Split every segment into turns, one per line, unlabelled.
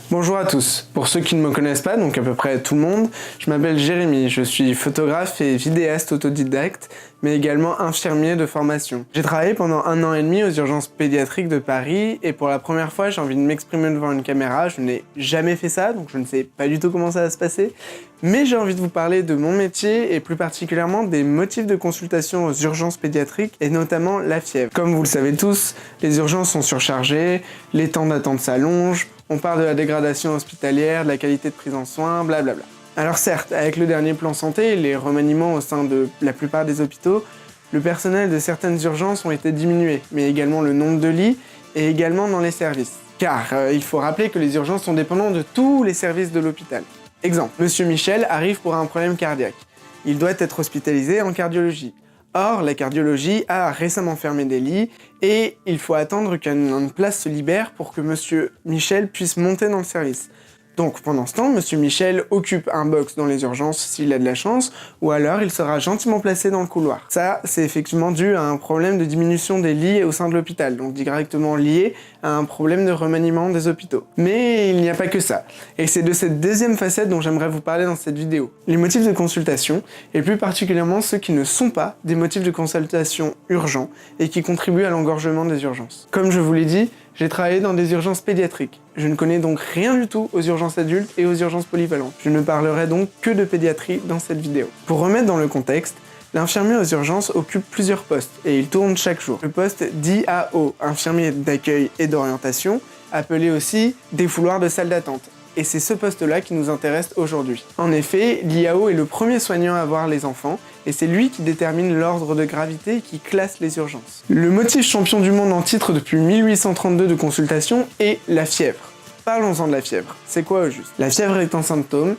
Bonjour à tous. Pour ceux qui ne me connaissent pas, donc à peu près tout le monde, je m'appelle Jérémy, je suis photographe et vidéaste autodidacte, mais également infirmier de formation. J'ai travaillé pendant 1 an et demi aux urgences pédiatriques de Paris et pour la première fois j'ai envie de m'exprimer devant une caméra. Je n'ai jamais fait ça, donc je ne sais pas du tout comment ça va se passer, mais j'ai envie de vous parler de mon métier et plus particulièrement des motifs de consultation aux urgences pédiatriques et notamment la fièvre. Comme vous le savez tous, les urgences sont surchargées, les temps d'attente s'allongent, on parle de la dégradation hospitalière, de la qualité de prise en soins, blablabla. Alors certes, avec le dernier plan santé et les remaniements au sein de la plupart des hôpitaux, le personnel de certaines urgences ont été diminués, mais également le nombre de lits et également dans les services. Car il faut rappeler que les urgences sont dépendantes de tous les services de l'hôpital. Exemple, Monsieur Michel arrive pour un problème cardiaque. Il doit être hospitalisé en cardiologie. Or, la cardiologie a récemment fermé des lits et il faut attendre qu'une place se libère pour que Monsieur Michel puisse monter dans le service. Donc pendant ce temps, Monsieur Michel occupe un box dans les urgences s'il a de la chance, ou alors il sera gentiment placé dans le couloir. Ça, c'est effectivement dû à un problème de diminution des lits au sein de l'hôpital, donc directement lié à un problème de remaniement des hôpitaux. Mais il n'y a pas que ça, et c'est de cette deuxième facette dont j'aimerais vous parler dans cette vidéo. Les motifs de consultation, et plus particulièrement ceux qui ne sont pas des motifs de consultation urgents et qui contribuent à l'engorgement des urgences. Comme je vous l'ai dit, j'ai travaillé dans des urgences pédiatriques. Je ne connais donc rien du tout aux urgences adultes et aux urgences polyvalentes. Je ne parlerai donc que de pédiatrie dans cette vidéo. Pour remettre dans le contexte, l'infirmier aux urgences occupe plusieurs postes et il tourne chaque jour. Le poste d'IAO, infirmier d'accueil et d'orientation, appelé aussi défouloir de salle d'attente. Et c'est ce poste-là qui nous intéresse aujourd'hui. En effet, l'IAO est le premier soignant à voir les enfants, et c'est lui qui détermine l'ordre de gravité et qui classe les urgences. Le motif champion du monde en titre depuis 1832 de consultation est la fièvre. Parlons-en de la fièvre. C'est quoi au juste? La fièvre est un symptôme,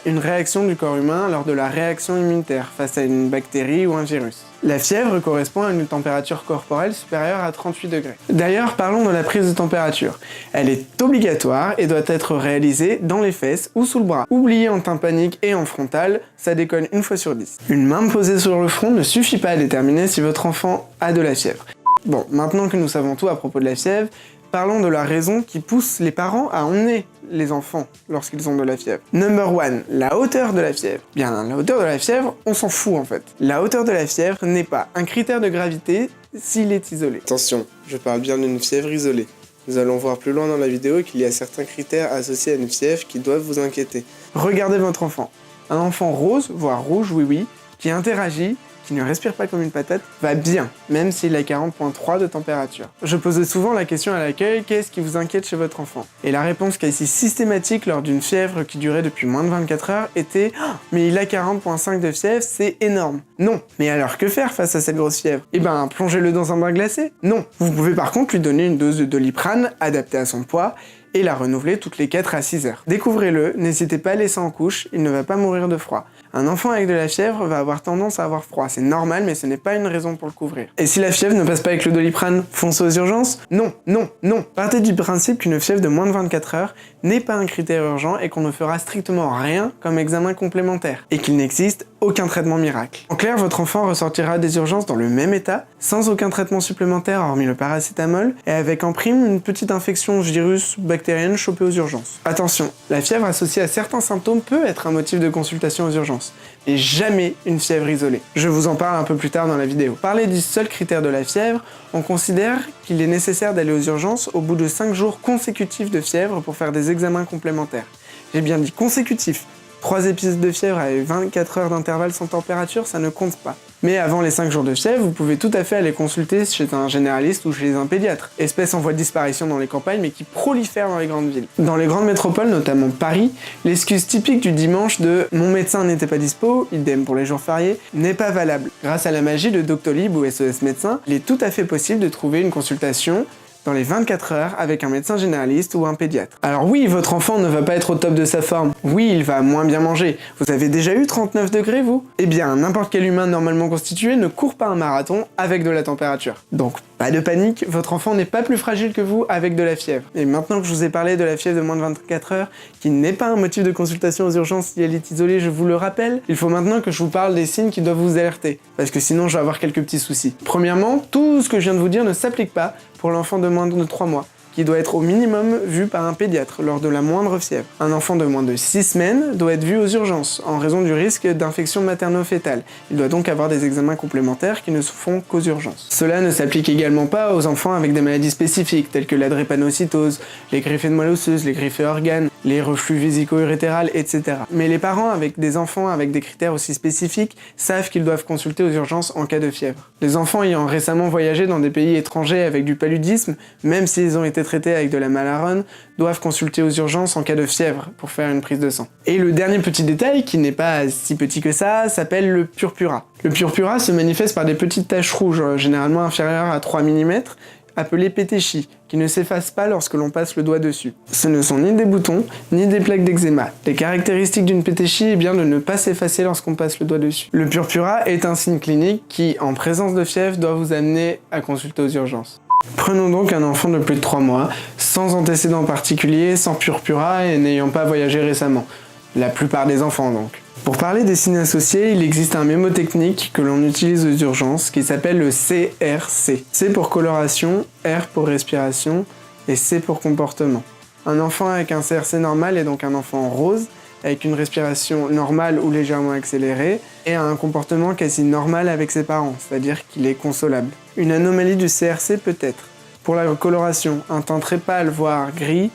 une réaction du corps humain lors de la réaction immunitaire face à une bactérie ou un virus. La fièvre correspond à une température corporelle supérieure à 38 degrés. D'ailleurs, parlons de la prise de température. Elle est obligatoire et doit être réalisée dans les fesses ou sous le bras. Oubliez en tympanique et en frontal, ça déconne 1 fois sur 10. Une main posée sur le front ne suffit pas à déterminer si votre enfant a de la fièvre. Bon, maintenant que nous savons tout à propos de la fièvre, parlons de la raison qui pousse les parents à emmener les enfants lorsqu'ils ont de la fièvre. Number 1, la hauteur de la fièvre. Bien, la hauteur de la fièvre, on s'en fout en fait. La hauteur de la fièvre n'est pas un critère de gravité s'il est isolé. Attention, je parle bien d'une fièvre isolée. Nous allons voir plus loin dans la vidéo qu'il y a certains critères associés à une fièvre qui doivent vous inquiéter. Regardez votre enfant. Un enfant rose, voire rouge, oui, qui interagit, qui ne respire pas comme une patate, va bien, même s'il a 40,3 de température. Je posais souvent la question à l'accueil, qu'est-ce qui vous inquiète chez votre enfant? Et la réponse quasi systématique lors d'une fièvre qui durait depuis moins de 24 heures était « mais il a 40,5 de fièvre, c'est énorme ». Non. Mais alors que faire face à cette grosse fièvre? Eh ben, plongez-le dans un bain glacé? Non. Vous pouvez par contre lui donner une dose de Doliprane adaptée à son poids et la renouveler toutes les 4 à 6 heures. Découvrez-le, n'hésitez pas à laisser en couche, il ne va pas mourir de froid. Un enfant avec de la fièvre va avoir tendance à avoir froid, c'est normal mais ce n'est pas une raison pour le couvrir. Et si la fièvre ne passe pas avec le Doliprane, foncez aux urgences? Non, non, non. Partez du principe qu'une fièvre de moins de 24 heures n'est pas un critère urgent et qu'on ne fera strictement rien comme examen complémentaire, et qu'il n'existe aucun traitement miracle. En clair, votre enfant ressortira des urgences dans le même état, sans aucun traitement supplémentaire hormis le paracétamol, et avec en prime une petite infection virus bactérienne chopée aux urgences. Attention, la fièvre associée à certains symptômes peut être un motif de consultation aux urgences, mais jamais une fièvre isolée. Je vous en parle un peu plus tard dans la vidéo. Parler du seul critère de la fièvre, on considère qu'il est nécessaire d'aller aux urgences au bout de 5 jours consécutifs de fièvre pour faire des examens complémentaires. J'ai bien dit consécutifs. 3 épisodes de fièvre avec 24 heures d'intervalle sans température, ça ne compte pas. Mais avant les 5 jours de fièvre, vous pouvez tout à fait aller consulter chez un généraliste ou chez un pédiatre. Espèce en voie de disparition dans les campagnes, mais qui prolifère dans les grandes villes. Dans les grandes métropoles, notamment Paris, l'excuse typique du dimanche de « mon médecin n'était pas dispo », idem pour les jours fériés, n'est pas valable. Grâce à la magie de Doctolib ou SOS Médecins, il est tout à fait possible de trouver une consultation dans les 24 heures avec un médecin généraliste ou un pédiatre. Alors oui, votre enfant ne va pas être au top de sa forme. Oui, il va moins bien manger. Vous avez déjà eu 39 degrés, vous? Eh bien, n'importe quel humain normalement constitué ne court pas un marathon avec de la température. Donc, pas de panique, votre enfant n'est pas plus fragile que vous avec de la fièvre. Et maintenant que je vous ai parlé de la fièvre de moins de 24 heures, qui n'est pas un motif de consultation aux urgences si elle est isolée, je vous le rappelle, il faut maintenant que je vous parle des signes qui doivent vous alerter, parce que sinon je vais avoir quelques petits soucis. Premièrement, tout ce que je viens de vous dire ne s'applique pas pour l'enfant de moins de 3 mois, qui doit être au minimum vu par un pédiatre lors de la moindre fièvre. Un enfant de moins de 6 semaines doit être vu aux urgences en raison du risque d'infection materno-fétale. Il doit donc avoir des examens complémentaires qui ne se font qu'aux urgences. Cela ne s'applique également pas aux enfants avec des maladies spécifiques telles que la drépanocytose, les griffées de moelle osseuse, les griffées organes, les reflux vésico-urétérales, etc. Mais les parents avec des enfants avec des critères aussi spécifiques savent qu'ils doivent consulter aux urgences en cas de fièvre. Les enfants ayant récemment voyagé dans des pays étrangers avec du paludisme, même s'ils ont été traités avec de la Malarone, doivent consulter aux urgences en cas de fièvre pour faire une prise de sang. Et le dernier petit détail, qui n'est pas si petit que ça, s'appelle le purpura. Le purpura se manifeste par des petites taches rouges, généralement inférieures à 3 mm, appelées pétéchies, qui ne s'effacent pas lorsque l'on passe le doigt dessus. Ce ne sont ni des boutons, ni des plaques d'eczéma. Les caractéristiques d'une pétéchie est bien de ne pas s'effacer lorsqu'on passe le doigt dessus. Le purpura est un signe clinique qui, en présence de fièvre, doit vous amener à consulter aux urgences. Prenons donc un enfant de plus de 3 mois, sans antécédents particuliers, sans purpura et n'ayant pas voyagé récemment. La plupart des enfants donc. Pour parler des signes associés, il existe un mémotechnique que l'on utilise aux urgences qui s'appelle le CRC. C pour coloration, R pour respiration et C pour comportement. Un enfant avec un CRC normal est donc un enfant rose, avec une respiration normale ou légèrement accélérée, et a un comportement quasi normal avec ses parents, c'est-à-dire qu'il est consolable. Une anomalie du CRC peut être, pour la coloration, un teint très pâle voire gris,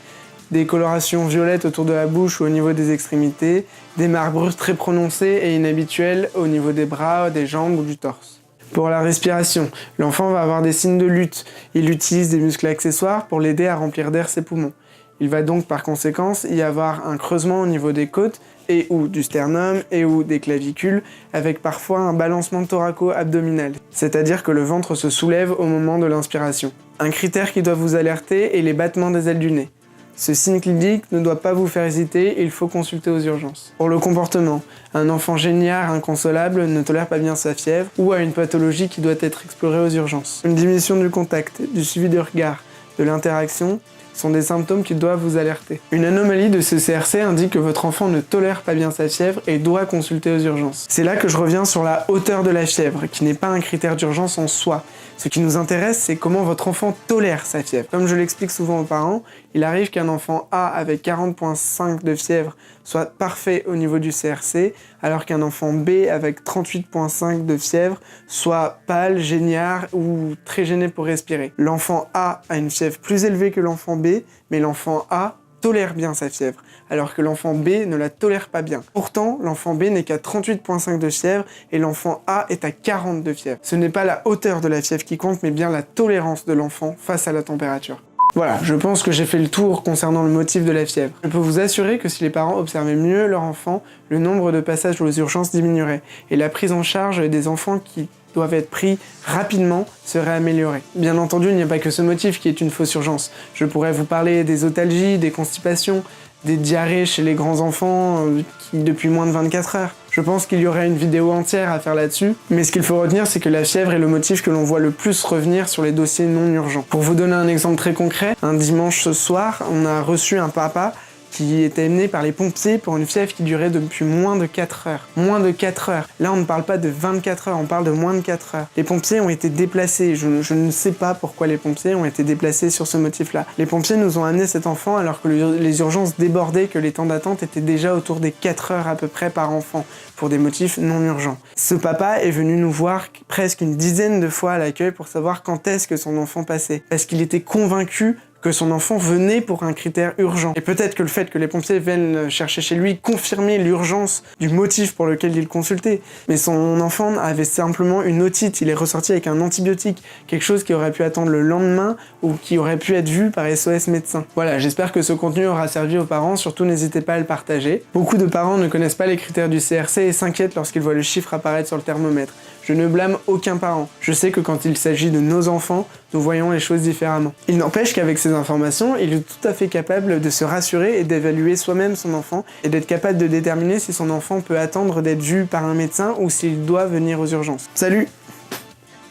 des colorations violettes autour de la bouche ou au niveau des extrémités, des marbrures très prononcées et inhabituelles au niveau des bras, des jambes ou du torse. Pour la respiration, l'enfant va avoir des signes de lutte. Il utilise des muscles accessoires pour l'aider à remplir d'air ses poumons. Il va donc par conséquence y avoir un creusement au niveau des côtes et ou du sternum et ou des clavicules, avec parfois un balancement thoraco-abdominal, c'est-à-dire que le ventre se soulève au moment de l'inspiration. Un critère qui doit vous alerter est les battements des ailes du nez. Ce signe clinique ne doit pas vous faire hésiter, il faut consulter aux urgences. Pour le comportement, un enfant géniard inconsolable ne tolère pas bien sa fièvre ou a une pathologie qui doit être explorée aux urgences. Une diminution du contact, du suivi du regard, de l'interaction sont des symptômes qui doivent vous alerter. Une anomalie de ce CRC indique que votre enfant ne tolère pas bien sa fièvre et doit consulter aux urgences. C'est là que je reviens sur la hauteur de la fièvre, qui n'est pas un critère d'urgence en soi. Ce qui nous intéresse, c'est comment votre enfant tolère sa fièvre. Comme je l'explique souvent aux parents, il arrive qu'un enfant A avec 40,5 de fièvre soit parfait au niveau du CRC, alors qu'un enfant B avec 38,5 de fièvre soit pâle, géniard ou très gêné pour respirer. L'enfant A a une fièvre plus élevée que l'enfant B, mais l'enfant A tolère bien sa fièvre, alors que l'enfant B ne la tolère pas bien. Pourtant, l'enfant B n'est qu'à 38,5 de fièvre et l'enfant A est à 40 de fièvre. Ce n'est pas la hauteur de la fièvre qui compte, mais bien la tolérance de l'enfant face à la température. Voilà, je pense que j'ai fait le tour concernant le motif de la fièvre. Je peux vous assurer que si les parents observaient mieux leur enfant, le nombre de passages aux urgences diminuerait et la prise en charge des enfants qui doivent être pris rapidement serait améliorée. Bien entendu, il n'y a pas que ce motif qui est une fausse urgence. Je pourrais vous parler des otalgies, des constipations, des diarrhées chez les grands enfants qui depuis moins de 24 heures. Je pense qu'il y aurait une vidéo entière à faire là-dessus, mais ce qu'il faut retenir, c'est que la fièvre est le motif que l'on voit le plus revenir sur les dossiers non urgents. Pour vous donner un exemple très concret, un dimanche soir, on a reçu un papa qui était amené par les pompiers pour une fièvre qui durait depuis moins de 4 heures. Moins de 4 heures. Là, on ne parle pas de 24 heures, on parle de moins de 4 heures. Les pompiers ont été déplacés. Je ne sais pas pourquoi les pompiers ont été déplacés sur ce motif-là. Les pompiers nous ont amené cet enfant alors que les urgences débordaient, que les temps d'attente étaient déjà autour des 4 heures à peu près par enfant, pour des motifs non urgents. Ce papa est venu nous voir presque une dizaine de fois à l'accueil pour savoir quand est-ce que son enfant passait. Parce qu'il était convaincu que son enfant venait pour un critère urgent. Et peut-être que le fait que les pompiers viennent chercher chez lui confirmait l'urgence du motif pour lequel il consultait. Mais son enfant avait simplement une otite, il est ressorti avec un antibiotique, quelque chose qui aurait pu attendre le lendemain ou qui aurait pu être vu par SOS médecin. Voilà, j'espère que ce contenu aura servi aux parents, surtout n'hésitez pas à le partager. Beaucoup de parents ne connaissent pas les critères du CRC et s'inquiètent lorsqu'ils voient le chiffre apparaître sur le thermomètre. Je ne blâme aucun parent. Je sais que quand il s'agit de nos enfants, nous voyons les choses différemment. Il n'empêche qu'avec ces informations, il est tout à fait capable de se rassurer et d'évaluer soi-même son enfant et d'être capable de déterminer si son enfant peut attendre d'être vu par un médecin ou s'il doit venir aux urgences. Salut!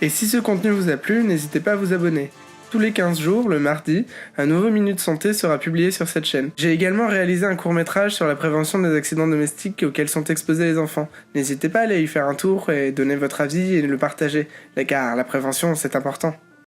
Et si ce contenu vous a plu, n'hésitez pas à vous abonner. Tous les 15 jours, le mardi, un nouveau Minute Santé sera publié sur cette chaîne. J'ai également réalisé un court-métrage sur la prévention des accidents domestiques auxquels sont exposés les enfants. N'hésitez pas à aller y faire un tour et donner votre avis et le partager, car la prévention c'est important.